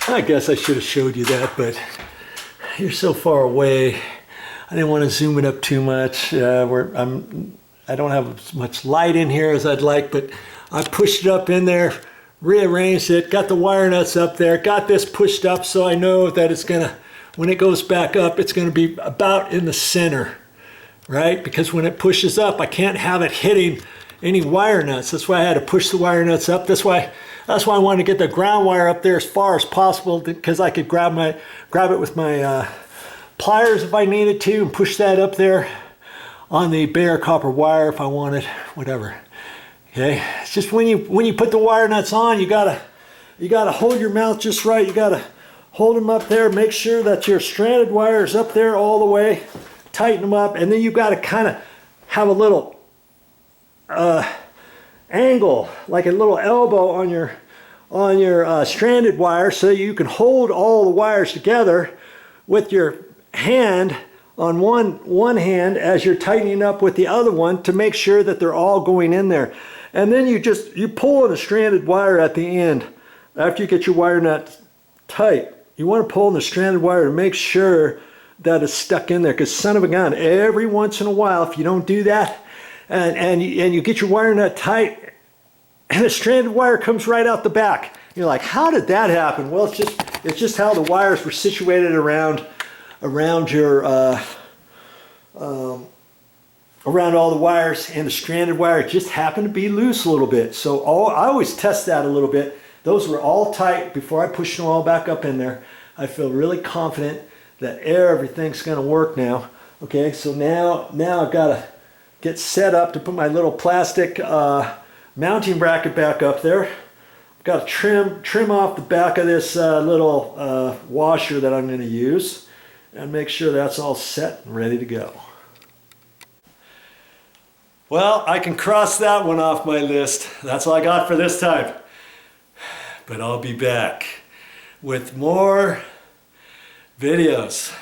I guess I should have showed you that, but you're so far away. I didn't want to zoom it up too much. I don't have as much light in here as I'd like, but I pushed it up in there, rearranged it, got the wire nuts up there, got this pushed up so I know that it's gonna, when it goes back up, it's gonna be about in the center, right? Because when it pushes up, I can't have it hitting any wire nuts. That's why I had to push the wire nuts up. That's why I wanted to get the ground wire up there as far as possible, because I could grab it with my pliers if I needed to and push that up there on the bare copper wire if I wanted, whatever. Okay, it's just when you put the wire nuts on, you gotta hold your mouth just right. You gotta hold them up there, make sure that your stranded wire is up there all the way, tighten them up, and then you gotta kind of have a little angle, like a little elbow on your stranded wire, so you can hold all the wires together with your hand on one hand as you're tightening up with the other one to make sure that they're all going in there. And then you pull on a stranded wire at the end. After you get your wire nut tight, you want to pull on the stranded wire to make sure that it's stuck in there, because son of a gun, every once in a while, if you don't do that and you get your wire nut tight and the stranded wire comes right out the back, you're like, how did that happen? Well, it's just how the wires were situated around your around all the wires, and the stranded wire just happened to be loose a little bit. So I always test that a little bit. Those were all tight before I pushed them all back up in there. I feel really confident that everything's going to work now. Okay, so now I've got to get set up to put my little plastic mounting bracket back up there. I've got to trim off the back of this little washer that I'm going to use, and make sure that's all set and ready to go. Well, I can cross that one off my list. That's all I got for this time. But I'll be back with more videos.